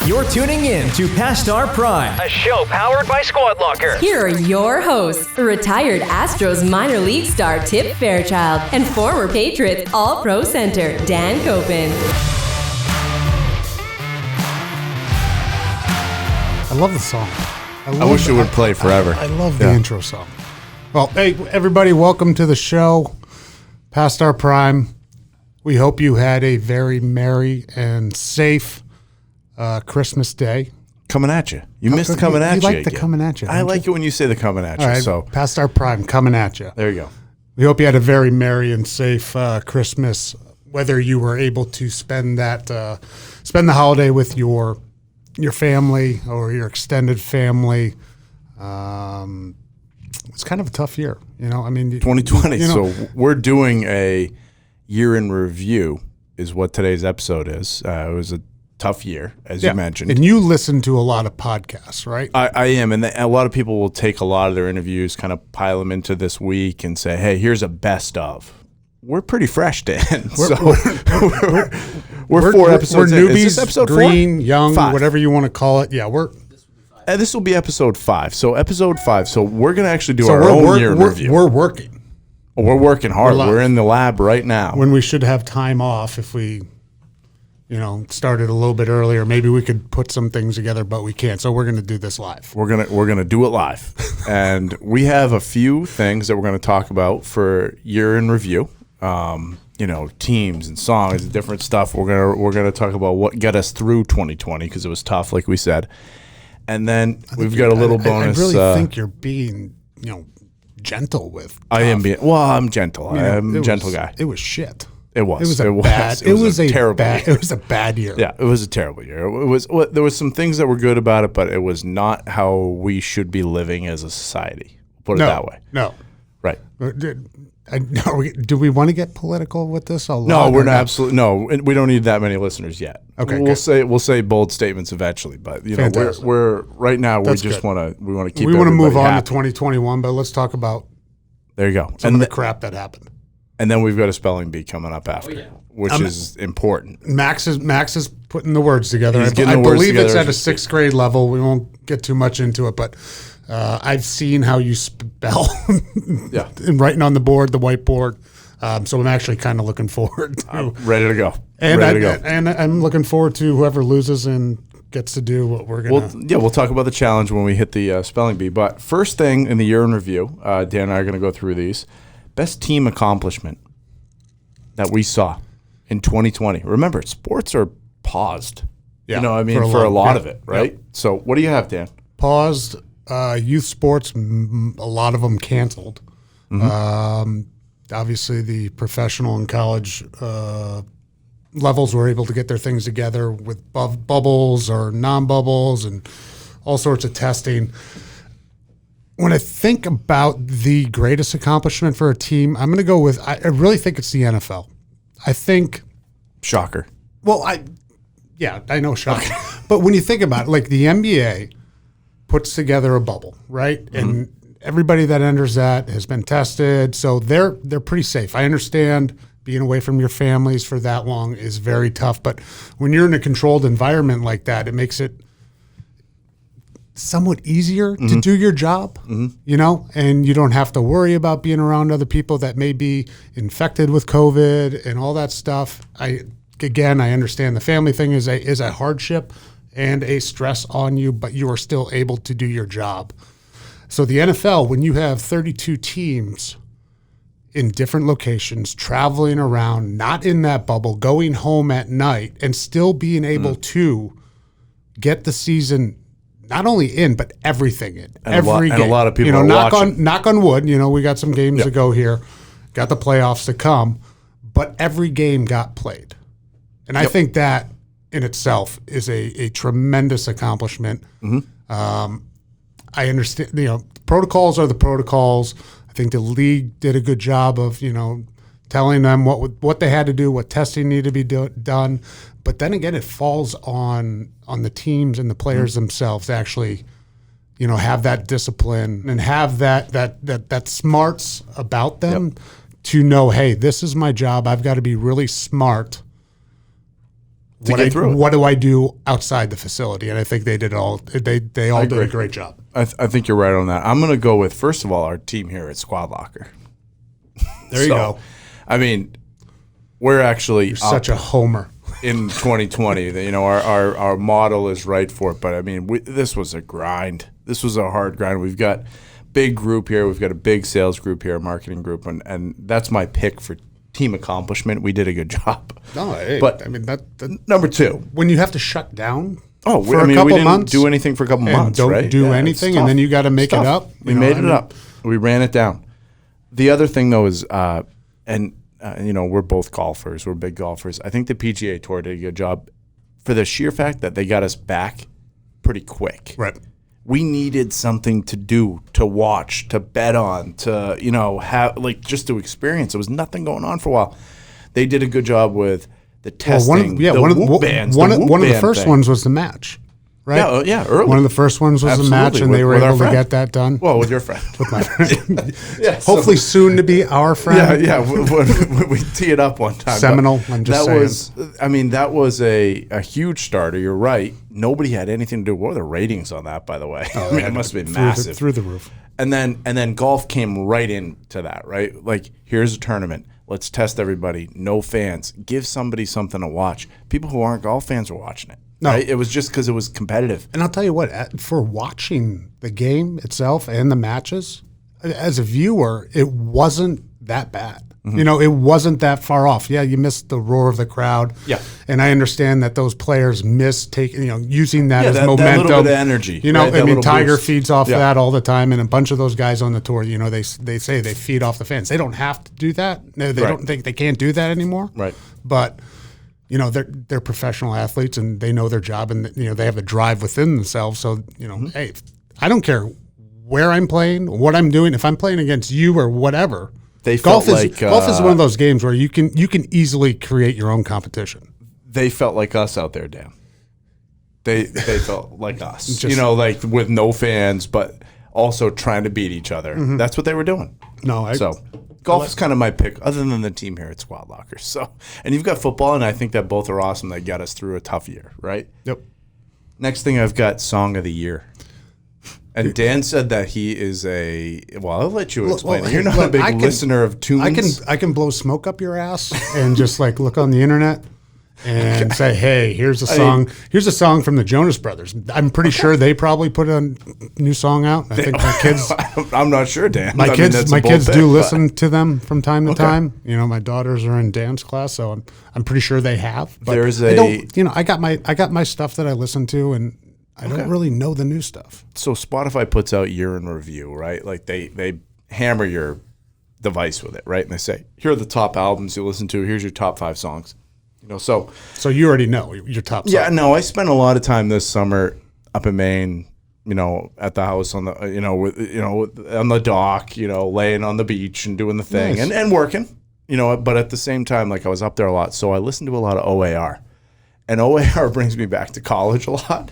You're tuning in to Past Our Prime, A show powered by Squad Locker. Here are your hosts, retired Astros minor league star Tip Fairchild and former Patriots All-Pro center Dan Copen. I love the song. I wish it would play forever. I love the intro song. Well, hey, everybody, welcome to the show, Past Our Prime. We hope you had a very merry and safe Christmas day. Coming at you. You missed the coming at you. You like the again. coming at you. I like it when you say the coming at you. All right, So Past Our Prime, coming at you. there you go. We hope you had a very merry and safe Christmas, whether you were able to spend the holiday with your family or your extended family. It's kind of a tough year, you know. I mean, 2020. you know, So we're doing a year in review is what today's episode is. It was a tough year, as you mentioned. And you listen to a lot of podcasts, right? I am, and a lot of people will take a lot of their interviews, kind of pile them into this week and say, hey, here's a best of. We're pretty fresh, Dan. We're 4 episodes we're in. newbies, Is this episode green, 4? young, 5. whatever you want to call it. Yeah, This will be episode 5. So episode 5. So we're going to actually do our own year in review. We're working. We're working hard. We're in the lab right now. When we should have time off if we, started a little bit earlier. Maybe we could put some things together, but we can't. So we're going to do this live. We're gonna do it live, and we have a few things that we're going to talk about for year in review. Teams and songs and different stuff. We're gonna talk about what got us through 2020 because it was tough, like we said, and then we've got a little bonus. I really think you're being, gentle with. I am being. Well, I'm gentle. I'm a gentle guy. It was shit. It was. It was a terrible bad. year. It was a bad year. Yeah, it was a terrible year. It was. There was some things that were good about it, but it was not how we should be living as a society. Put it that way. No. Right. Do we want to get political with this? No, we're not. Absolutely no. We don't need that many listeners yet. Okay, we'll say bold statements eventually, but we're right now. That's we just good. want to keep. We want to move on happy. to 2021, but let's talk about. There you go. Some of the crap that happened. And then we've got a spelling bee coming up after, which is important. Max is putting the words together. He's getting I the words believe it's together at a 6th grade level. We won't get too much into it, but I've seen how you spell and writing on the board, the whiteboard. So I'm actually kind of looking forward to ready to go. And I'm looking forward to whoever loses and gets to do what we're going to. We'll talk about the challenge when we hit the spelling bee. But first thing in the year in review, Dan and I are going to go through these. Best team accomplishment that we saw in 2020. Remember, sports are paused. Yeah, for a lot of it, right? Yep. So what do you have, Dan? Paused. Youth sports, a lot of them canceled. Mm-hmm. Obviously, the professional and college levels were able to get their things together with bubbles or non-bubbles and all sorts of testing. When I think about the greatest accomplishment for a team, I'm going to go with, I really think it's the NFL. I think. Shocker. Well, I know shocker. But when you think about it, like the NBA puts together a bubble, right? Mm-hmm. And everybody that enters that has been tested. So they're pretty safe. I understand being away from your families for that long is very tough. But when you're in a controlled environment like that, it makes it somewhat easier to do your job, and you don't have to worry about being around other people that may be infected with COVID and all that stuff. I understand the family thing is a hardship and a stress on you, but you are still able to do your job. So the NFL, when you have 32 teams in different locations, traveling around, not in that bubble, going home at night and still being able to get the season not only in, but everything in. And every game. And a lot of people are knock watching. on wood. We got some games to go here. Got the playoffs to come. But every game got played. And I think that in itself is a tremendous accomplishment. Mm-hmm. I understand, protocols are the protocols. I think the league did a good job of, telling them what they had to do, what testing needed to be done. But then again, it falls on the teams and the players themselves to actually, have that discipline and have that smarts about them to know, hey, this is my job. I've got to be really smart what do I do outside the facility? And I think they did all. They all did a great job. I think you're right on that. I'm going to go with, first of all, our team here at Squad Locker. There you go. I mean, we're actually such a homer in 2020. You know, our model is right for it. But I mean, this was a grind. This was a hard grind. We've got big group here. We've got a big sales group here, a marketing group, and that's my pick for team accomplishment. We did a good job. No, hey, but I mean that number two, when you have to shut down. Oh, for I mean, a couple we didn't months, do anything for a couple months, don't right? do anything, and then you got to make it up. We made it up. We ran it down. The other thing, though, is, you know, we're both golfers. We're big golfers. I think the PGA Tour did a good job for the sheer fact that they got us back pretty quick. Right. We needed something to do, to watch, to bet on, to, you know, have, like, just to experience. There was nothing going on for a while. They did a good job with the testing, one of the first ones was the match, right? Yeah, early. One of the first ones was the match, and they were able to get that done. Well, with your friend. With my friend. Hopefully soon to be our friend. Yeah. We tee it up one time. Seminole, I'm just saying. That was a huge starter. You're right. Nobody had anything to do. What were the ratings on that, by the way? I mean, it must have been massive. Through the roof. And then golf came right into that, right? Like, here's a tournament. Let's test everybody. No fans. Give somebody something to watch. People who aren't golf fans were watching it. No. Right? It was just because it was competitive. And I'll tell you what, for watching the game itself and the matches, as a viewer, it wasn't that bad. Mm-hmm. You know, it wasn't that far off. Yeah, you missed the roar of the crowd. Yeah. And I understand that those players miss using that as momentum. That little bit of energy. You know, right? I mean, Tiger boost. feeds off that all the time, and a bunch of those guys on the tour, you know, they say they feed off the fans. They don't have to do that. No, they don't think they can't do that anymore. Right. But you know, they're professional athletes and they know their job, and you know, they have a drive within themselves. So, you know, hey, I don't care where I'm playing, what I'm doing. If I'm playing against you or whatever, golf is one of those games where you can easily create your own competition. They felt like us out there, Dan. They felt like us, you know, like with no fans, but also trying to beat each other. Mm-hmm. That's what they were doing. Golf is kind of my pick, other than the team here at Squad Locker. So, and you've got football, and I think that both are awesome. That got us through a tough year, right? Yep. Next thing, I've got Song of the Year. And Dan said that he is I'll let you explain it. You're not a big listener of tunes. I can blow smoke up your ass and just like look on the internet and say, hey, here's a song. Here's a song from the Jonas Brothers. I'm pretty sure they probably put a new song out. I think my kids. I'm not sure, Dan. My kids do listen to them from time to time. You know, my daughters are in dance class, so I'm pretty sure they have. But I got my stuff that I listen to, and I don't really know the new stuff. So Spotify puts out year in review, right? Like they hammer your device with it, right? And they say, here are the top albums you listen to. Here's your top 5 songs. You know, so you already know your top song. Yeah, no, I spent a lot of time this summer up in Maine, you know, at the house on the, on the dock, you know, laying on the beach and doing the thing and working, you know, but at the same time, like I was up there a lot. So I listened to a lot of OAR, and OAR brings me back to college a lot.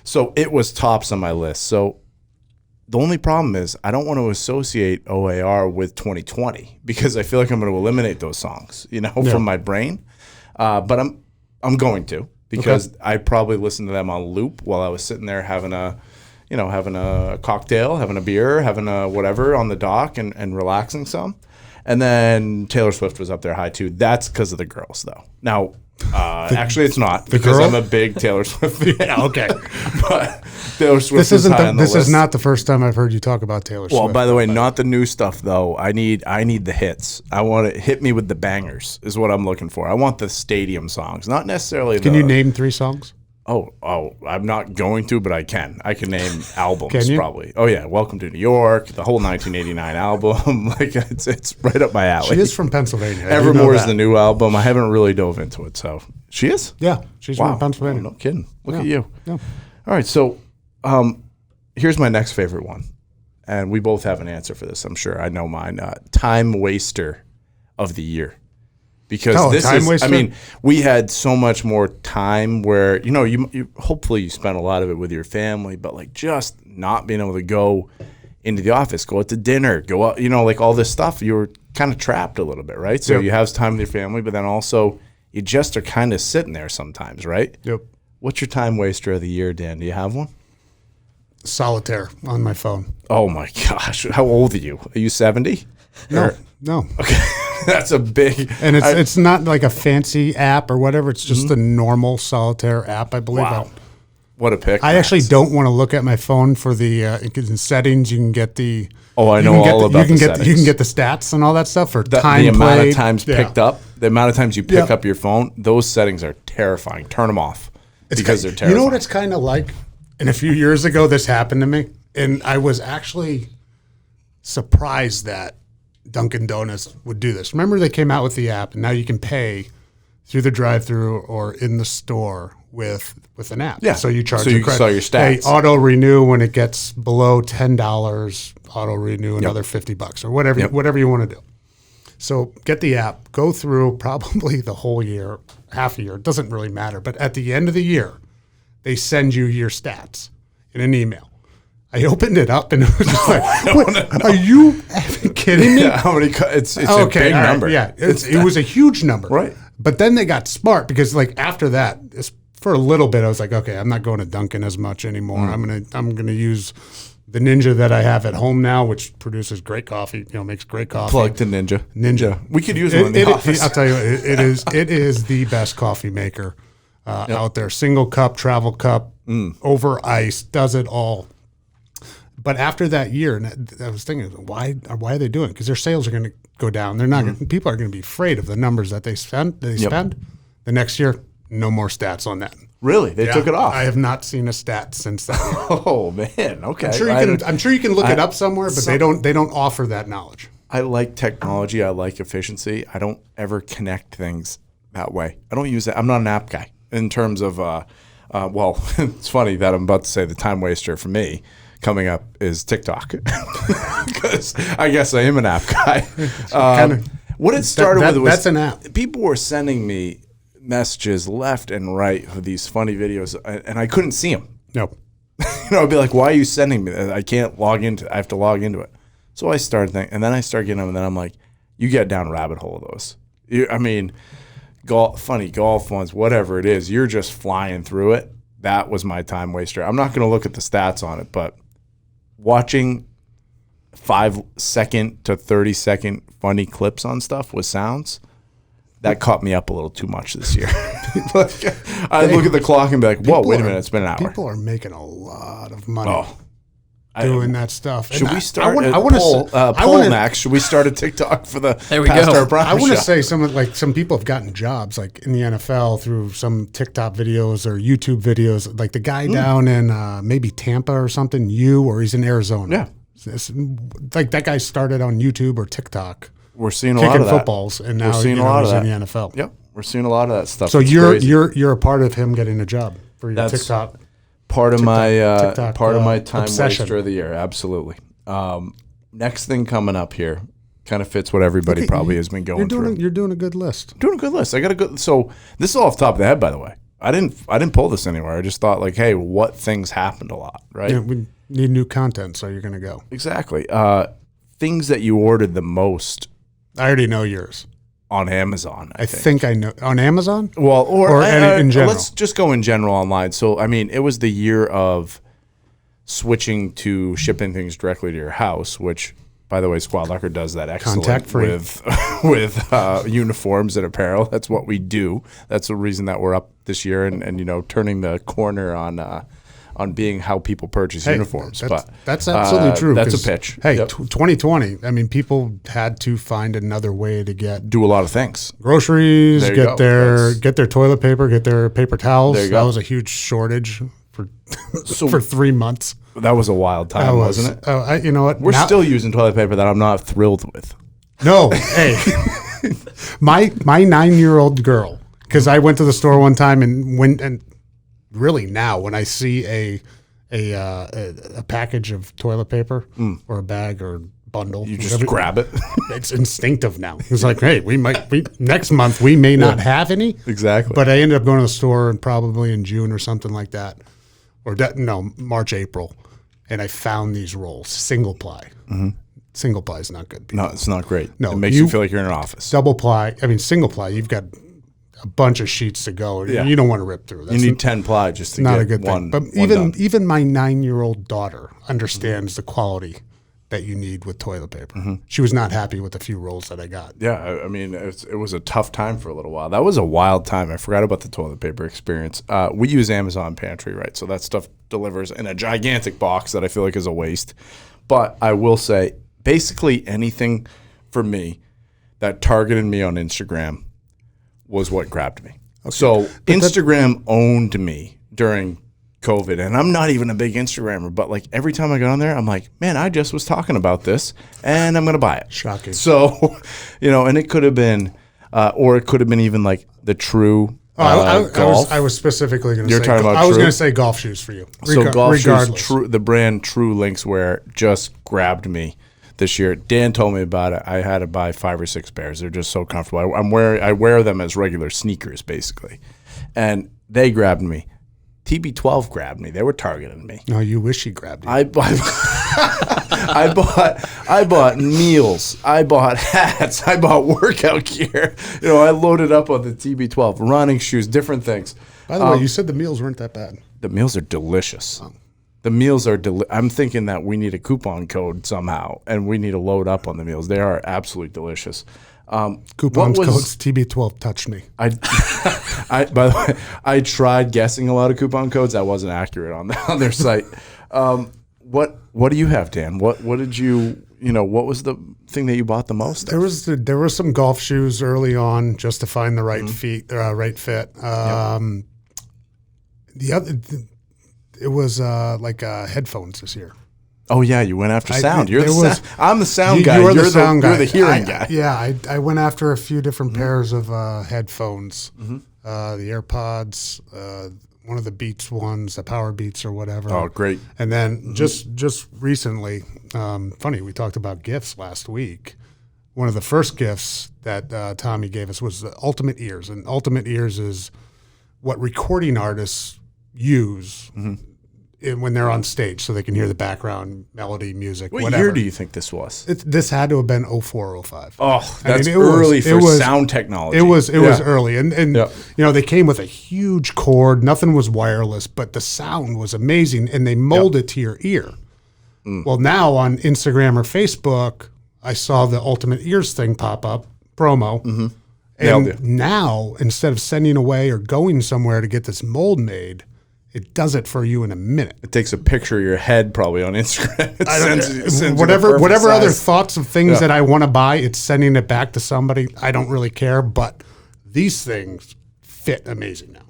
So it was tops on my list. So the only problem is I don't want to associate OAR with 2020 because I feel like I'm going to eliminate those songs, you know, from my brain. But I'm going to, because I probably listened to them on loop while I was sitting there having a cocktail, having a beer, having a whatever on the dock and relaxing some. And then Taylor Swift was up there high too. That's because of the girls though. Now, actually it's not, because I'm a big Taylor Swift fan. Yeah, okay. But Taylor Swift is high on the list. This is not the first time I've heard you talk about Taylor Swift. Well, by the way, not the new stuff though. I need the hits. I want to hit me with the bangers is what I'm looking for. I want the stadium songs, not necessarily. Can you name 3 songs? Oh, I'm not going to, but I can. I can name albums. Can you? Probably. Oh yeah, Welcome to New York, the whole 1989 album. Like it's right up my alley. She is from Pennsylvania. Evermore is the new album. I haven't really dove into it, so she is. Yeah, she's from Pennsylvania. Oh, no kidding. Look at you. Yeah. All right, so here's my next favorite one, and we both have an answer for this. I'm sure. I know mine. Time Waster of the Year. Because this is, waster? I mean, we had so much more time where, you know, you hopefully you spent a lot of it with your family, but like just not being able to go into the office, go out to dinner, go out, you know, like all this stuff, you were kind of trapped a little bit, right? So you have time with your family, but then also you just are kind of sitting there sometimes, right? Yep. What's your time waster of the year, Dan? Do you have one? Solitaire on my phone. Oh my gosh. How old are you? Are you 70? No, no. Okay. That's a big. And it's not like a fancy app or whatever. It's just a normal solitaire app, I believe. Wow. What a pick. I actually don't want to look at my phone for the in settings. You can get the. Oh, I know all about the settings. You can get the stats and all that stuff for time the amount played. of times picked up, the amount of times you pick up your phone. Those settings are terrifying. Turn them off because they're terrifying. You know what it's kind of like? And a few years ago, this happened to me, and I was actually surprised that Dunkin' Donuts would do this. Remember, they came out with the app, and now you can pay through the drive-thru or in the store with an app. Yeah. So you charge so your you credit. saw your stats. Hey, auto renew when it gets below $10. Auto renew another $50 or whatever you want to do. So get the app, go through probably the whole year, half a year. It doesn't really matter. But at the end of the year, they send you your stats in an email. I opened it up and it was just like, are you kidding me? Yeah, how many? It's a big number. Yeah, it was a huge number. Right. But then they got smart because like after that, for a little bit, I was like, okay, I'm not going to Dunkin' as much anymore. I'm gonna use the Ninja that I have at home now, which produces great coffee. Makes great coffee. Plug to Ninja. Ninja. We could use one in the office. I'll tell you, it is the best coffee maker out there. Single cup, travel cup, over ice, does it all. But after that year, and I was thinking, why are they doing it? Because their sales are going to go down. They're not. People are going to be afraid of the numbers that they spend. The next year, no more stats on that. Really, they took it off. I have not seen a stat since that. Oh man, okay. I'm sure you can look it up somewhere, but they don't offer that knowledge. I like technology. I like efficiency. I don't ever connect things that way. I don't use that. I'm not an app guy in terms of. Well, it's funny that I'm about to say the time waster for me coming up is TikTok because I guess I am an app guy. What it started with was that's an app. People were sending me messages left and right of these funny videos, and I couldn't see them. Nope. I'd be like, "Why are you sending me that? I can't log into. I have to log into it." So I started thinking, and then I started getting them, and then I'm like, "You get down a rabbit hole of those." Funny golf ones, whatever it is, you're just flying through it. That was my time waster. I'm not going to look at the stats on it, but watching 5-second to 30-second funny clips on stuff with sounds, that caught me up a little too much this year. I look at the clock and be like, whoa, wait a minute, it's been an hour. People are making a lot of money doing that stuff. Should we start Max, should we start a TikTok for the Past Our Prime I want to show? say some people have gotten jobs like in the NFL through some TikTok videos or YouTube videos. Like the guy down in maybe Tampa or something, or he's in Arizona. Yeah. It's like that guy started on YouTube or TikTok. We're seeing a lot of that. Kicking footballs, and now we're seeing a lot he's of that in the NFL. Yep, we're seeing a lot of that stuff. So it's you're a part of him getting a job for your TikTok. Part of my time obsession. waster of the year, absolutely. Next thing coming up here kind of fits what everybody probably has been going through. You're doing a good list. Doing a good list. I got a good. So this is all off the top of the head, by the way. I didn't pull this anywhere. I just thought like, hey, what things happened a lot, right? Yeah, we need new content, so you're gonna go. Exactly. Things that you ordered the most. I already know yours. On Amazon, I think I know. On Amazon? Well, or in general. Let's just go in general online. So, I mean, it was the year of switching to shipping things directly to your house, which, by the way, Squad Locker does that excellent Contact-free. with uniforms and apparel. That's what we do. That's the reason that we're up this year and turning the corner on being how people purchase uniforms. That's absolutely true. That's a pitch. Hey, 2020, I mean, people had to find another way to do a lot of things. Groceries, get their toilet paper, get their paper towels. That was a huge shortage for 3 months. That was a wild time, wasn't it? Oh, you know what? We're still using toilet paper that I'm not thrilled with. No, hey, my 9-year-old girl, because I went to the store one time and really now when I see a package of toilet paper or a bag or bundle, you just grab it. It's instinctive now. It's like, hey, next month we may not have any. Exactly. But I ended up going to the store and probably in June or something like that, March, April, and I found these rolls, single ply. Mm-hmm. Single ply is not good. People. No, it's not great. No, it makes you feel like you're in an office. Double ply. I mean, single ply. You've got a bunch of sheets to go. Yeah. You don't want to rip through. That's You need 10 ply just to not get a good one. thing. But one even my 9-year-old daughter understands the quality that you need with toilet paper. She was not happy with the few rolls that I got. Yeah, I mean, it was a tough time for a little while. That was a wild time. I forgot about the toilet paper experience. We use Amazon Pantry, right? So that stuff delivers in a gigantic box that I feel like is a waste. But I will say, basically anything for me that targeted me on Instagram was what grabbed me. Okay. So Instagram owned me during COVID, and I'm not even a big Instagrammer, but like every time I got on there, I'm like, man, I just was talking about this, and I'm gonna buy it. Shocking. So, and it could have been, or it could have been even like the True. Golf. I was specifically going to say. You're talking about I was True? going to say golf shoes for you. So golf regardless. shoes, the brand True Linkswear just grabbed me this year. Dan told me about it. I had to buy 5 or 6 pairs. They're just so comfortable. I wear them as regular sneakers basically, and they grabbed me. TB12 grabbed me. They were targeting me. No, you wish he grabbed you. I bought meals. I bought hats. I bought workout gear. I loaded up on the TB12, running shoes, different things. By the way, you said the meals weren't that bad. The meals are delicious. The meals are I'm thinking that we need a coupon code somehow, and we need to load up on the meals. They are absolutely delicious. Coupons codes TB12 touched me. By the way, I tried guessing a lot of coupon codes. I wasn't accurate on their site. What do you have, Dan? What did you what was the thing that you bought the most? There was some golf shoes early on just to find the right right fit. The other it was like headphones this year. Oh yeah, you went after sound. I'm the sound you, guy. You're the sound guy. You're the hearing guy. Yeah, I went after a few different pairs of headphones. The AirPods, one of the Beats ones, the Power Beats or whatever. Oh, great! And then just recently, funny, we talked about gifts last week. One of the first gifts that Tommy gave us was the Ultimate Ears, and Ultimate Ears is what recording artists use. When they're on stage, so they can hear the background melody, music, what whatever. Year do you think this was? This had to have been 04, 05. Oh, that's early for sound technology. It was early, and they came with a huge cord. Nothing was wireless, but the sound was amazing, and they mold it to your ear. Well, now on Instagram or Facebook, I saw the Ultimate Ears thing pop up, promo, and now instead of sending away or going somewhere to get this mold made, it does it for you in a minute. It takes a picture of your head probably on Instagram. Sends whatever other thoughts of things that I want to buy, it's sending it back to somebody. I don't really care, but these things fit amazing now.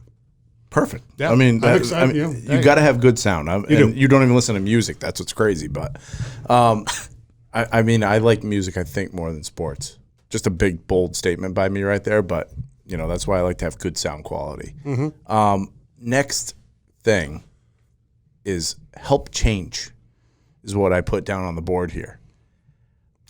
Perfect. Yeah, I mean, you got to have good sound. You don't even listen to music. That's what's crazy. But I like music, I think, more than sports. Just a big, bold statement by me right there. But, that's why I like to have good sound quality. Next thing is help change is what I put down on the board here.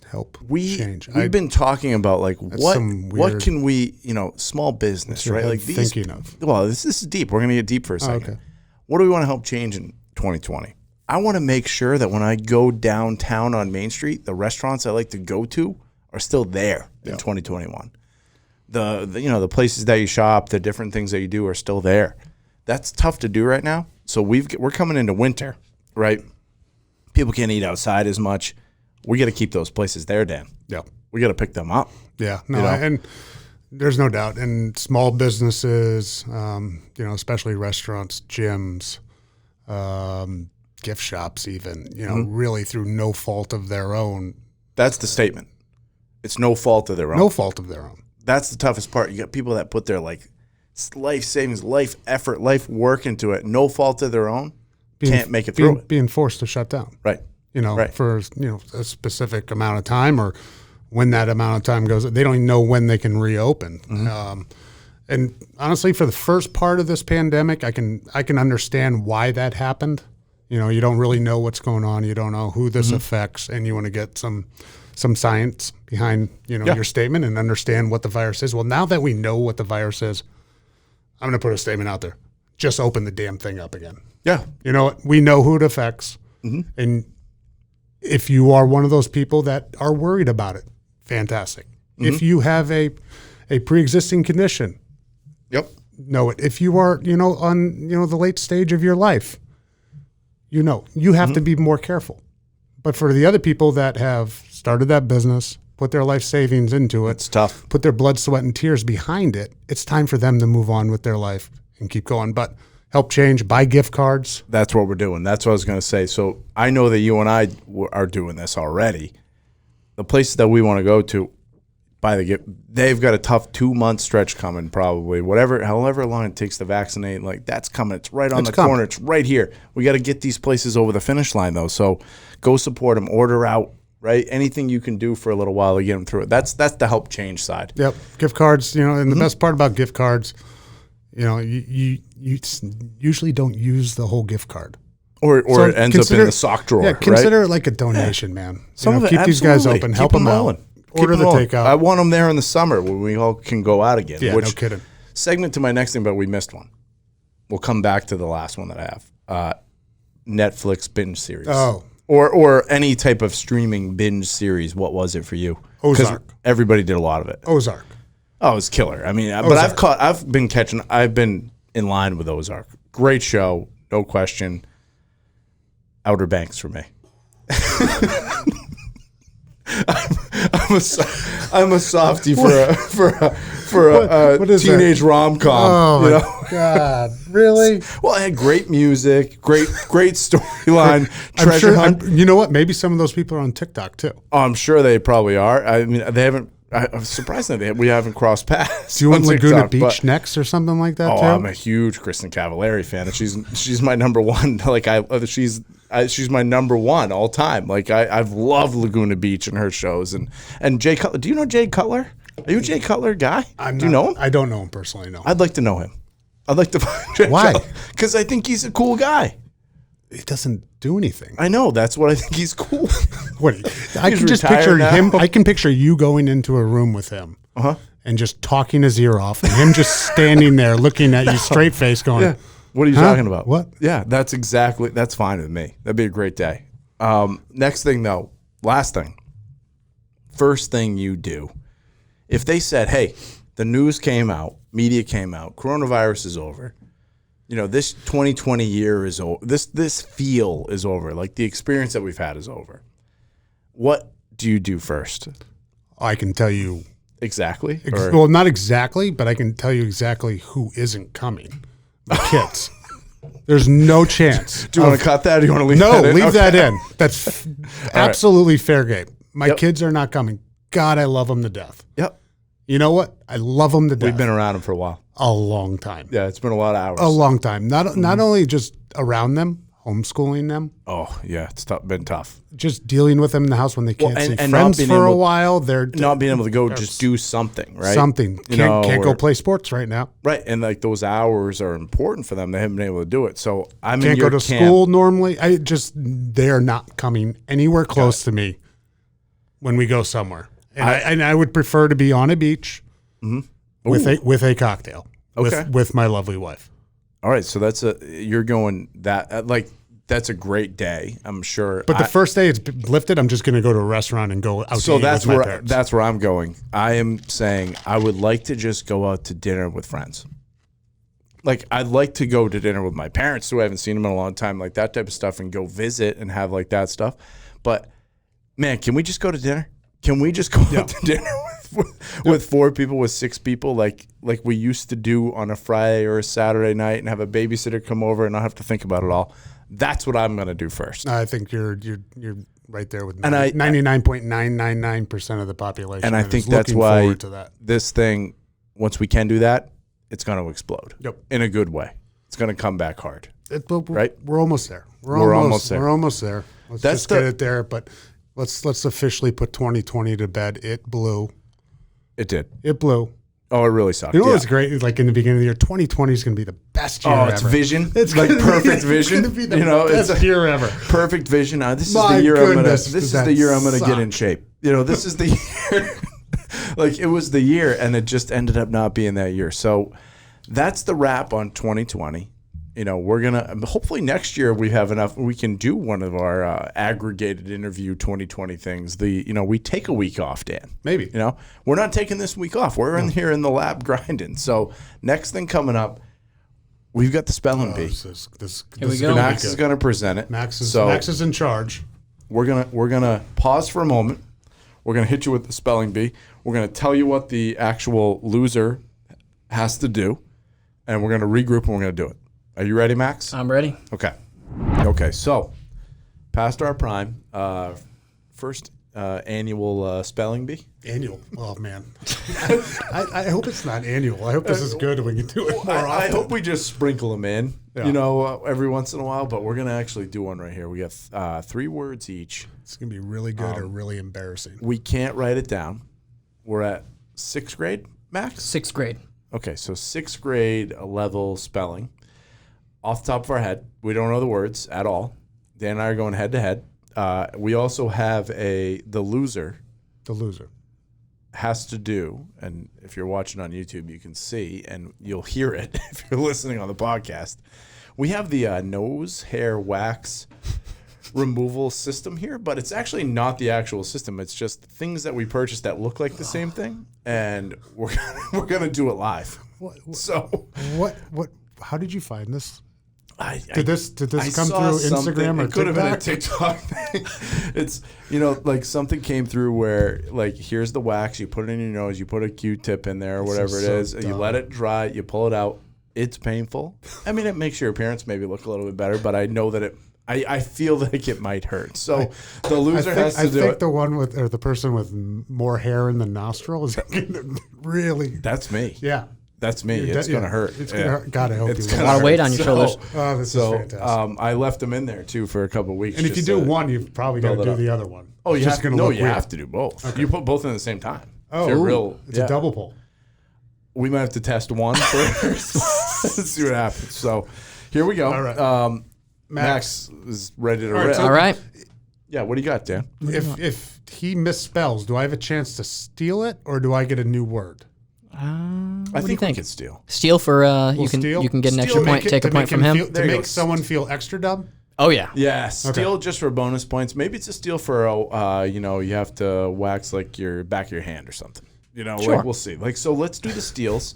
Help change. We've been talking about like what can we, small business, right? Like thinking of. Well, this is deep. We're going to get deep for a second. Okay. What do we want to help change in 2020? I want to make sure that when I go downtown on Main Street, the restaurants I like to go to are still there in 2021. The places that you shop, the different things that you do are still there. That's tough to do right now. So we're coming into winter, right? People can't eat outside as much. We got to keep those places there, Dan. Yeah. We got to pick them up. Yeah. No, and there's no doubt. And small businesses, especially restaurants, gyms, gift shops even, really through no fault of their own. That's the statement. It's no fault of their own. No fault of their own. That's the toughest part. You got people that put their life savings, life effort, life work into it, no fault of their own, can't make it through it. Being forced to shut down. Right. For a specific amount of time, or when that amount of time goes, they don't even know when they can reopen. And honestly, for the first part of this pandemic, I can understand why that happened. You don't really know what's going on. You don't know who this affects, and you want to get some science behind your statement and understand what the virus is. Well, now that we know what the virus is, I'm going to put a statement out there. Just open the damn thing up again. Yeah. We know who it affects. And if you are one of those people that are worried about it, fantastic. If you have a pre-existing condition, Yep. know it. If you are, on, the late stage of your life, you have to be more careful. But for the other people that have started that business, put their life savings into it, It's tough. put their blood, sweat, and tears behind it, it's time for them to move on with their life and keep going. But help change, buy gift cards. That's what we're doing. That's what I was going to say. So I know that you and I are doing this already. The places that we want to go to, buy the gift. They've got a tough 2-month stretch coming, probably. However long it takes to vaccinate, like that's coming. It's right on the corner. It's right here. We got to get these places over the finish line, though. So go support them. Order out. Right, anything you can do for a little while to get them through it. That's the help change side. Yep, gift cards. And the best part about gift cards, you usually don't use the whole gift card. Or it ends up in the sock drawer. Yeah, consider it like a donation, man. Some of it, keep these guys open, help them out. Order the takeout. I want them there in the summer when we all can go out again. Yeah, no kidding. Segment to my next thing, but we missed one. We'll come back to the last one that I have. Netflix binge series. Oh. Or any type of streaming binge series. What was it for you? Ozark. Everybody did a lot of it. Ozark. Oh, it was killer. I mean, but I've been in line with Ozark. Great show, no question. Outer Banks for me. I'm a softie for a teenage rom-com. Oh my God, really? Well, it had great music, great storyline. Treasure hunt. You know what? Maybe some of those people are on TikTok too. Oh, I'm sure they probably are. I mean, they haven't. I'm surprised that we haven't crossed paths. Do you want TikTok, Laguna Beach next or something like that? Oh, too? I'm a huge Kristen Cavallari fan, and she's my number one. Like she's my number one all time. Like I've loved Laguna Beach and her shows, and Jay Cutler. Do you know Jay Cutler? Are you a Jay Cutler guy? Do you know him? I don't know him personally. No. I'd like to know him. I'd like to find Jay. Why? Because I think he's a cool guy. He doesn't do anything. I know. That's what I think he's cool. What? I can just picture him. I can picture you going into a room with him and just talking his ear off, and him just standing there looking at you straight face, going, "Yeah, what are you talking about? What?" Yeah, that's fine with me. That'd be a great day. Next thing though, last thing, first thing you do, if they said, "Hey, the news came out, media came out, coronavirus is over." This 2020 year is over. This feel is over. Like the experience that we've had is over. What do you do first? I can tell you exactly. Well, not exactly, but I can tell you exactly who isn't coming. The kids. There's no chance. Do you want to cut that? Or do you want to leave that in? No, leave that in. That's absolutely fair game. My kids are not coming. God, I love them to death. Yep. You know what? I love them to death. We've been around them for a while. A long time. Yeah, it's been a lot of hours. A long time. Not only just around them, homeschooling them. Oh, yeah, it's been tough. Just dealing with them in the house when they can't see and friends for a while. They're not being able to go just do something, right? Something. Can't go play sports right now. Right, and like those hours are important for them. They haven't been able to do it. So I'm can't in your go to school normally. They're not coming anywhere close to me when we go somewhere. And I would prefer to be on a beach with a cocktail with my lovely wife. All right, so that's that's a great day, I'm sure. But the first day it's lifted, I'm just going to go to a restaurant and go out to eat with my parents. That's where I'm going. I am saying I would like to just go out to dinner with friends. Like I'd like to go to dinner with my parents who I haven't seen them in a long time, like that type of stuff, and go visit and have like that stuff. But man, can we just go to dinner? Can we just go out to dinner with 4 people, with 6 people, like we used to do on a Friday or a Saturday night, and have a babysitter come over and not have to think about it all? That's what I'm going to do first. I think you're right there with me. And 99.999% of the population. And I think that's why this thing, once we can do that, it's going to explode. Yep. In a good way. It's going to come back hard. Right? We're almost there. We're almost there. We're almost there. Let's just get it there, but let's officially put 2020 to bed. It blew. It did. It blew. Oh, it really sucked. You know what was great? Like in the beginning of the year, 2020 is going to be the best year ever. Oh, it's vision. It's like perfect vision. It's going to be the best year ever. Perfect vision. This is the year I'm gonna. This is the year I'm gonna get in shape. This is the year. Like it was the year, and it just ended up not being that year. So that's the wrap on 2020. we're gonna hopefully next year we have enough. We can do one of our aggregated interview 2020 things. We take a week off, Dan. Maybe. We're not taking this week off. We're in here in the lab grinding. So next thing coming up, we've got the spelling bee. This we go. Max is gonna present it. Max is in charge. We're gonna pause for a moment. We're gonna hit you with the spelling bee. We're gonna tell you what the actual loser has to do, and we're gonna regroup and we're gonna do it. Are you ready, Max? I'm ready. Okay. So, past our prime, first annual spelling bee. Annual. Oh man, I hope it's not annual. I hope this is good and we can do it more often. I hope we just sprinkle them in, every once in a while. But we're gonna actually do one right here. We got 3 words each. It's gonna be really good or really embarrassing. We can't write it down. We're at 6th grade, Max? 6th grade. Okay, so 6th grade level spelling. Off the top of our head, we don't know the words at all. Dan and I are going head to head. We also have the loser. The loser Has to do, and if you're watching on YouTube, you can see, and you'll hear it if you're listening on the podcast. We have the nose hair wax removal system here, but it's actually not the actual system. It's just things that we purchased that look like the same thing, and we're gonna do it live. What? How did you find this? Did this come through Instagram or it could have been a TikTok? TikTok thing. It's like something came through where here's the wax, you put it in your nose, you put a Q-tip in there or whatever it is, and you let it dry, you pull it out. It's painful. I mean, it makes your appearance maybe look a little bit better, but I know that I feel like it might hurt. So the loser has to do it. I think the one the person with more hair in the nostril is really. That's me. Yeah. That's me. It's going to hurt. It's going to hurt. God, I hope it's you a lot of weight on your shoulders. Oh, this is fantastic. I left them in there, too, for a couple of weeks. And if you do one, you've probably got to do the other one. Oh, you have to do both. Okay. You put both in at the same time. Oh, it's a double pull. We might have to test one first. Let's see what happens. So here we go. All right. Max is ready to rip. All right. Yeah, what do you got, Dan? If he misspells, do I have a chance to steal it, or do I get a new word? I think we could steal. Steal for you can get an extra point, take a point from him. To make someone feel extra dumb? Oh yeah. Yeah, steal just for bonus points. Maybe it's a steal for you have to wax your back of your hand or something. Sure. We'll see. So let's do the steals. This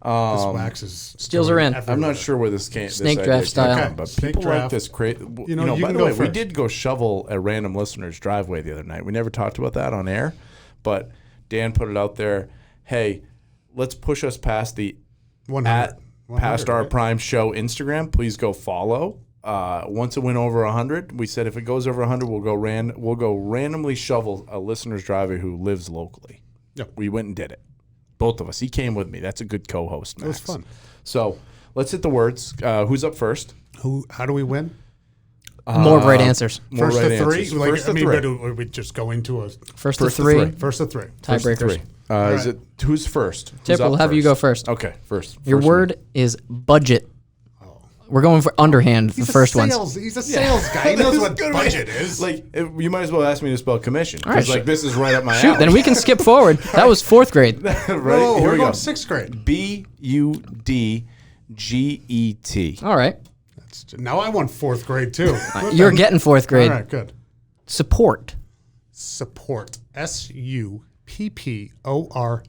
wax is steals are in. Everywhere. I'm not sure where this came. Snake draft style. Okay. But Snake people draft. like this crazy. By you the can way, go we first. did go shovel a random listener's driveway the other night. We never talked about that on air, but Dan put it out there. Hey, let's push us past the 100. past our right? Prime Show Instagram. Please go follow. Once it went over 100, we said if it goes over 100, we'll go randomly shovel a listener's driveway who lives locally. Yep. We went and did it. Both of us. He came with me. That's a good co-host, Max. It was fun. So let's hit the words. Who's up first? How do we win? More right answers. More First right to three? answers. First to three. But do we just go into a First to three. first to three? Tiebreakers. Is it who's first? Tip, we'll have you go first. Okay, first. Your First word is budget. We're going for underhand. The first one. He's a sales guy. He knows what budget is. You might as well ask me to spell commission All right, because this is right up my Shoot, alley. then we can skip forward. That was 4th grade. right Whoa, here we're we go. going 6th grade. BUDGET. All right. Now I want 4th grade too. You're getting 4th grade. All right, good. Support. Support. SUPPORT.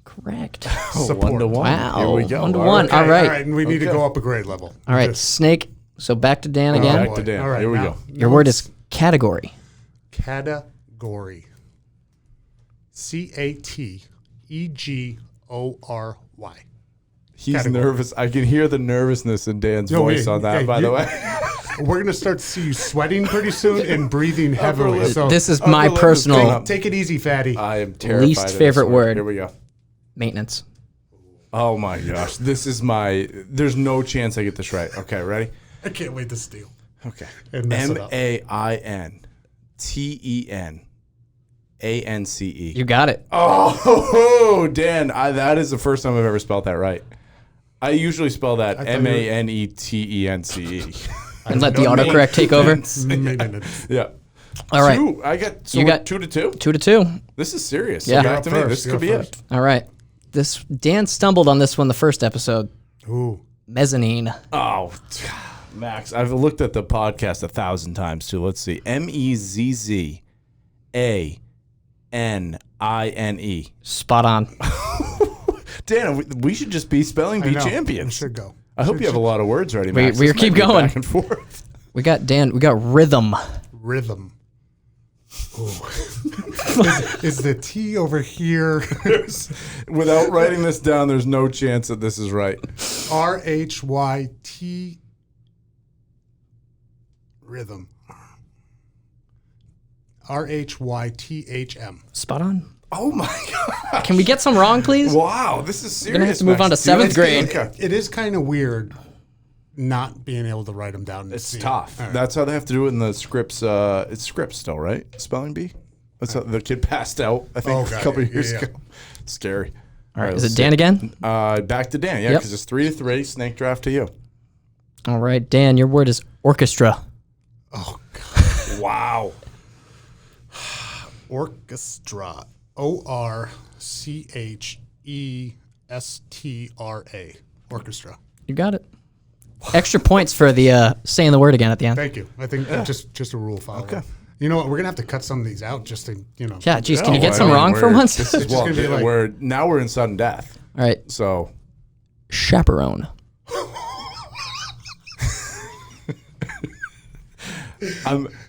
Correct. Support. 1-1. Wow. Here we go. 1-1. All All right. All right, and we need to go up a grade level. All right. Snake. So back to Dan again. Back to Dan. All right, Here we now- go. Your word is category. Category. CATEGORY. He's Category. nervous. I can hear the nervousness in Dan's voice on that, by the way. We're going to start to see you sweating pretty soon and breathing heavily. lip. So This is my lip is personal going up. take it easy, fatty. I am terrified. Least of this favorite word. Here we go. maintenance. Oh my gosh. This is there's no chance I get this right. Okay, ready? I can't wait to steal. Okay. And mess it up. MAINTENANCE. You got it. Oh, Dan, that is the first time I've ever spelled that right. I usually spell that MANETENCE. And let the autocorrect take over. Maintenance. Yeah. All right. You got 2-2? 2-2. This is serious. Yeah. So back to me. You're up This first. could be You're it. All right. Dan stumbled on this one the first episode. Ooh. Mezzanine. Oh, Max, I've looked at the podcast 1,000 times too. Let's see. Mezzanine. Spot on. Dan, we should just be spelling bee I know. champions. We should go. I hope you have a lot of words ready, Max. we This keep might be going. back and forth. We got rhythm. Rhythm. Ooh. is the T over here? Without writing this down, there's no chance that this is right. RHYT. Rhythm. RHYTHM. Spot on. Oh my God! Can we get some wrong, please? Wow, this is serious. We're gonna have to move on to Max. Do you 7th grade. understand? It is kind of weird not being able to write them down. And It's see. tough. All right. That's how they have to do it in the scripts. It's scripts still, right? Spelling bee. That's how the kid passed out. I think Okay. a couple of years Yeah. ago. Scary. All right. let's Is it see. Dan again? Back to Dan. Yeah, Yep. because it's 3-3. Snake draft to you. All right, Dan. Your word is orchestra. Oh, God. Wow. Orchestra. ORCHESTRA. Orchestra. You got it. Extra points for the saying the word again at the end. Thank you. I think just a rule follow. Okay. You know what? We're gonna have to cut some of these out just to Yeah, geez, can you No, get I some mean, wrong for we're- once? This is It's just gonna be like- we're in sudden death. All right, So chaperone.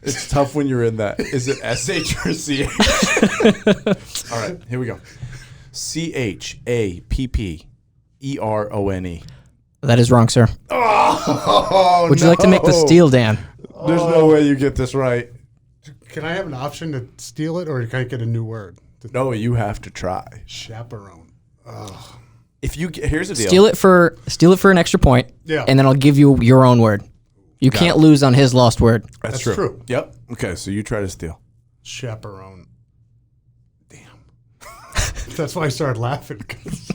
it's tough when you're in that. Is it SH or CH? All right, here we go. CHAPPERONE. That is wrong, sir. Oh, Would you like to make the steal, Dan? There's no way you get this right. Can I have an option to steal it, or can I get a new word? No, you have to try. Chaperone. If you get, here's the deal. Steal it for an extra point. Yeah. And then I'll give you your own word. You can't lose on his lost word. That's true. Yep. Okay, so you try to steal. Chaperone. Damn. That's why I started laughing.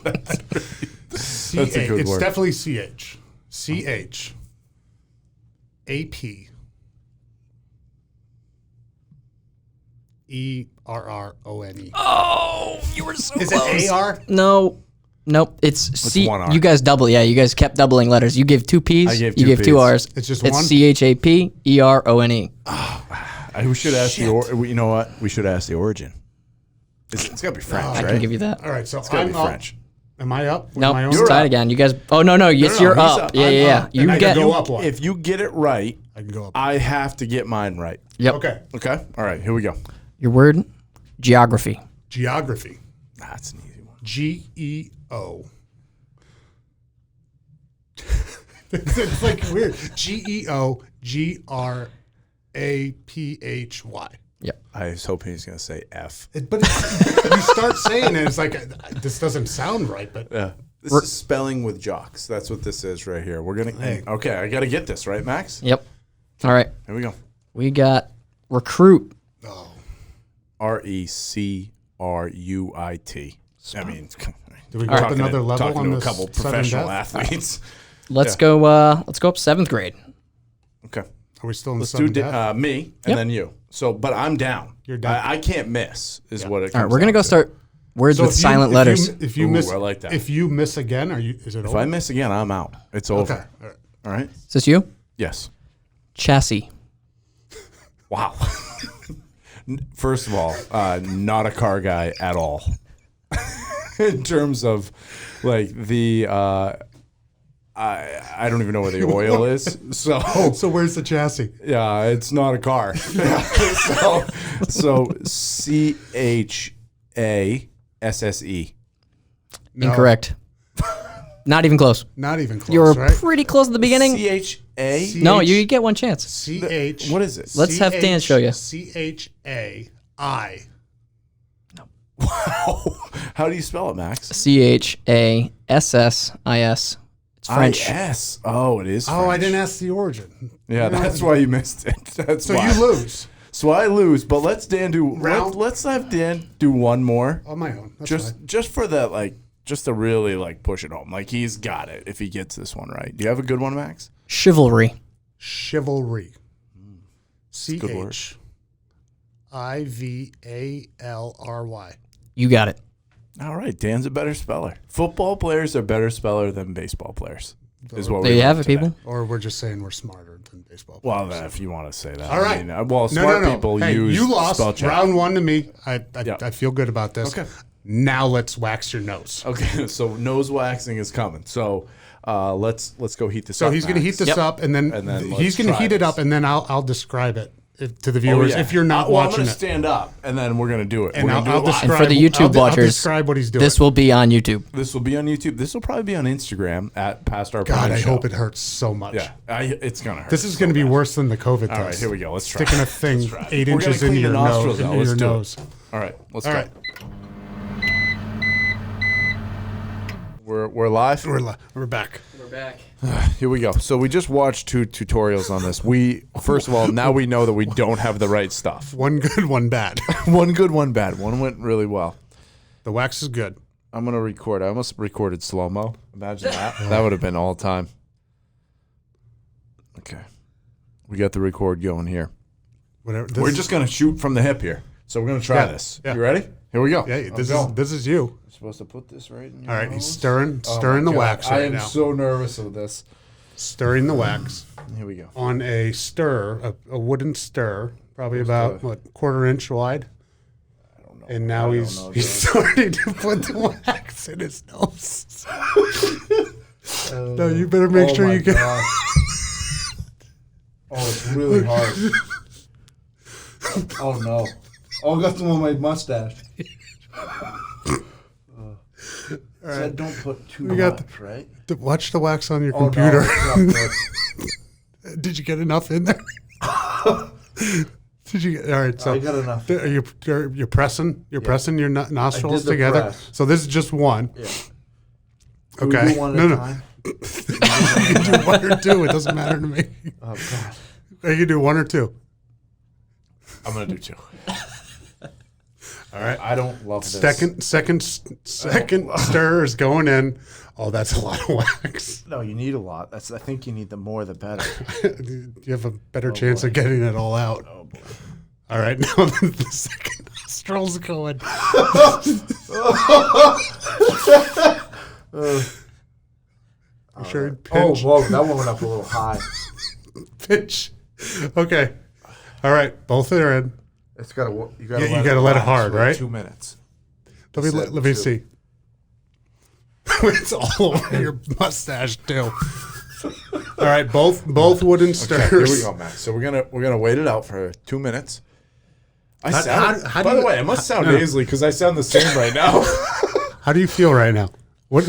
That's a good It's word. definitely CH. CH. AP. ERRONE. Oh, you were so Is it AR? No. Nope. It's C. one R. You guys double. Yeah, you guys kept doubling letters. You gave two P's. I gave you two gave two Ps. R's. It's just it's one? CHAPERONE. We should ask you know what? We should ask the origin. It's got to be French, I right? can give you that. All right, so It's got to I'm be up. French. Am I up? with Nope. my own? It's tied again. You guys. Oh no, yes, no, you're he's up. up. Yeah, I'm yeah, up. yeah. And You I get. can go up one. If you get it right, I can go up. I have to get mine right. Yep. Okay. Okay? All right, here we go. Your word, geography. Geography. That's an easy one. GEO. It's like weird. GEOGRAPHY. Yep. I was hoping he's going to say F. But you start saying it, it's like this doesn't sound right. But Yeah. This is spelling with jocks. That's what this is right here. We're going to... Okay, I got to get this, right, Max? Yep. All right. Here we go. We got recruit. RECRUIT. I mean... do we go up talking another to, level talking on to a this couple sudden professional death? athletes. Let's go up 7th grade. Okay. Are we still in Let's sudden do death? me and Yep. then you. So, but I'm down. You're down. I can't miss, is what it comes All right, we're gonna down go to. start words So with if you- silent letters. If you Ooh, miss, I like that. If you miss again, is it If over? I miss again, I'm out. It's over. Okay. All right. All right? Is this you? Yes. Chassis. Wow. First of all, not a car guy at all. In terms of like the I don't even know where the oil is. So So where's the chassis? yeah, it's not a car. so CHASSE. No, Incorrect. Not even close. Not even close. You were right? pretty close at the beginning. CHA. No, you get one chance. CH. What is it? Let's have Dan show you. CHAI. How do you spell it, Max? CHASSIS. It's French. IS. Oh, it is. Oh, I French. didn't ask the origin. Yeah, that's why you missed it. That's So why. you lose So I lose, but let's Dan do Round- let's have Dan do one more. on my own. That's fine. Just for that, like, just to really like push it home. Like he's got it if he gets this one right. Do you have a good one, Max? Chivalry. Chivalry. good word. CHIVALRY. You got it. All right, Dan's a better speller. Football players are better speller than baseball players. is what There we you learned have it, today. people. Or we're just saying we're smarter than baseball Well, players. if you want to say that. All right. Smart people Hey, use you lost spell check. round 1 to me. I Yeah. feel good about this. Okay. Now let's wax your nose. Okay, so nose waxing is coming. So let's go heat this So up. he's going to heat this up, and then, And then he's going to let's heat try it up, this. and then I'll describe it to the viewers if you're not I'm watching going to it. stand up, and then we're going to do it. And We're I'll gonna do it live. describe. And for the YouTube I'll watchers, describe what he's doing. This will be on YouTube. This will be on YouTube. This will probably be on Instagram at Past Our God, Prime I Show. hope it hurts so much. Yeah, it's going to hurt. This is going to be worse than the COVID test. All right, here we go. Let's try. Sticking a thing Let's try it. 8 We're inches gonna into clean your the nostrils nose. out. Into Let's your do it. nose. All right, let's All go. right. We're live. We're back. We're back. Here we go. So we just watched 2 tutorials on this. First of all, now we know that we don't have the right stuff. One good, one bad. One good, one bad. One went really well. The wax is good. I'm gonna record. I almost recorded slow mo. Imagine that. That would have been all time. Okay, we got the record going here. Whatever. We're just gonna shoot from the hip here. So we're gonna try this. yeah. You ready? Here we go. Yeah, I'm this is you. supposed to put this right in your All right, nose? he's stirring Oh the my God. wax I right am now. so nervous of this. Stirring the wax Here we go. on a stir, a wooden stir, probably about the- quarter inch wide. I don't know. And now I he's don't know, he's starting to put the wax in his nose. No, you better make sure you get. God. Oh, it's really hard. Oh no. Oh, I got some on my mustache. Said don't put too We got much, right? Watch the wax on your Oh, computer. no, it's not good. Did you get enough in there? Did you get? All right, so I got enough. Are you're pressing? You're pressing your nostrils the together. press. So this is just one. Yeah. Okay. Can we do one at a time? You can do one or two. It doesn't matter to me. Oh God. You can do one or two. I'm gonna do 2. All right. I don't love this. Second stir is going in. Oh, that's a lot of wax. No, you need a lot. I think you need the more the better. You have a better chance of getting it all out. Oh boy. All right, now the second nostril's going. Sure, Oh, pinch, whoa, that one went up a little high. pinch. Okay. All right, both are in. It's gotta. You gotta. Yeah, you gotta let it wax hard, for right? 2 minutes. Let me see. It's all over your mustache too. All right, both wooden stirs. Okay, here we go, Max. So we're gonna wait it out for 2 minutes. By the way, I must sound nasally because I sound the same right now. How do you feel right now? What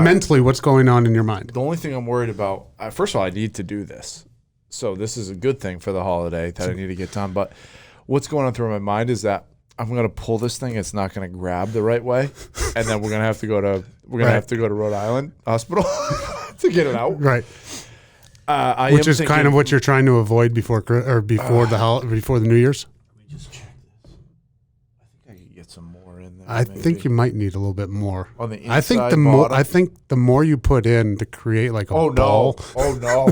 mentally? What's going on in your mind? The only thing I'm worried about, first of all, I need to do this. So this is a good thing for the holiday that I need to get done. But what's going on through my mind is that I'm gonna pull this thing. It's not gonna grab the right way, and then we're gonna have to go to Rhode Island Hospital to get it out. Right. Which is kind of what you're trying to avoid before the New Year's. Let me just check this. I think I could get some more in there. I think you might need a little bit more. On the I think inside the more bottom? I think the more you put in to create like a ball. Oh no!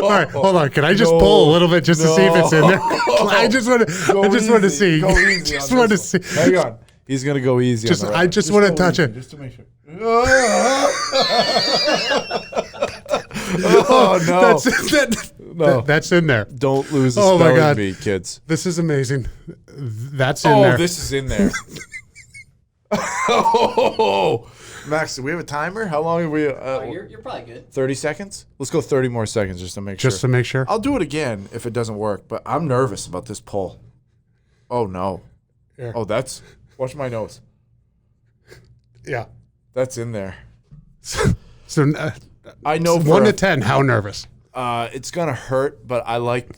All right, hold on. Can I just pull a little bit just to see if it's in there? I just want to see. Go easy Just on want to this see. one. Hang on. He's gonna go easy. Just on the I right. just want to go touch easy, it. just to make sure. Oh no! That's in there. Don't lose the Oh my spelling God. bee, kids. This is amazing. That's in there. This is in there. Oh, Max, do we have a timer? How long have we? You're probably good. 30 seconds? Let's go 30 more seconds just to make sure. Just to make sure. I'll do it again if it doesn't work, but I'm nervous about this pull. Oh, no. Here. Oh, watch my nose. Yeah. That's in there. So I know 1 to 10. How nervous? it's going to hurt, but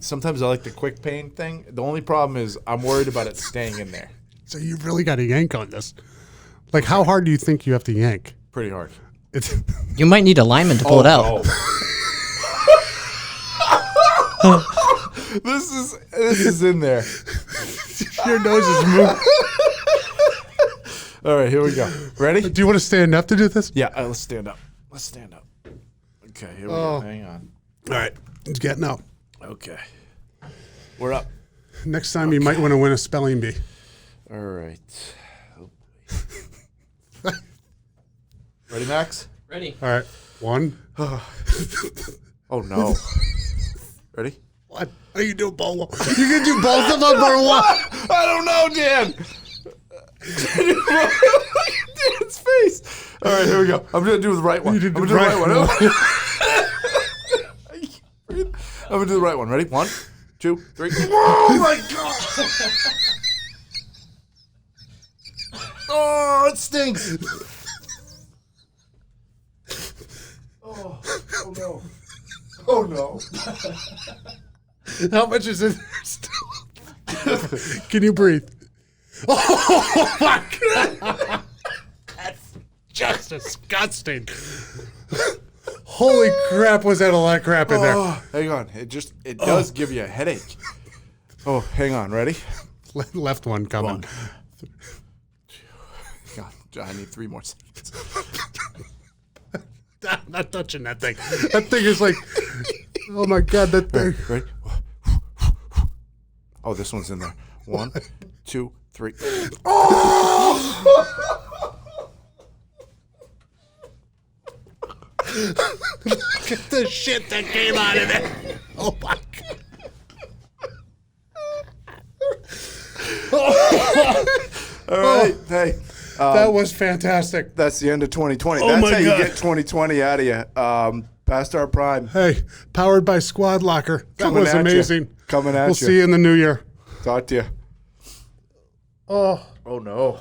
sometimes I like the quick pain thing. The only problem is I'm worried about it staying in there. So you really got to yank on this. Like, how hard do you think you have to yank? Pretty hard. It's You might need a lineman to pull it out. No. This is in there. your nose is moving. All right, here we go. Ready? Do you want to stand up to do this? Yeah, let's stand up. Okay, here we go. Hang on. All right, it's getting up. Okay. We're up. Next time you might want to win a spelling bee. All right. Oh, boy. Ready, Max? Ready. All right. One. Oh no. Ready? What? Are you doing both? You can do both of them or what? I don't know, Dan. Dan's face. All right, here we go. I'm gonna do the right one. You did I'm the gonna do right the right one. I'm gonna do the right one. Ready? 1, 2, 3. Oh my god! Oh, it stinks. Oh no. Oh no. How much is in there still? Can you breathe? Oh my god! That's just disgusting. Holy crap, was that a lot of crap in there? Oh, hang on. It does give you a headache. Oh, hang on. Ready? Left one coming. Hang on. I need 3 more seconds. I'm not touching that thing. That thing is like, oh my god, that thing. Ready? Oh, this one's in there. 1, 2, 3. Look at the shit that came out of it. Oh my god. All right. Hey. That was fantastic. That's the end of 2020. Oh That's my how you God. get 2020 out of you. Past our prime. Hey, powered by Squad Locker. That Coming was at ya. amazing. Coming at We'll you. see you in the new year. Talk to you. Oh. Oh no.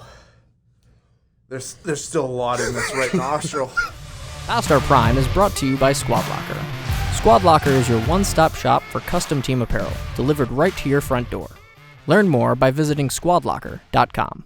There's still a lot in this right nostril. Past Our Prime is brought to you by Squad Locker. Squad Locker is your one-stop shop for custom team apparel, delivered right to your front door. Learn more by visiting squadlocker.com.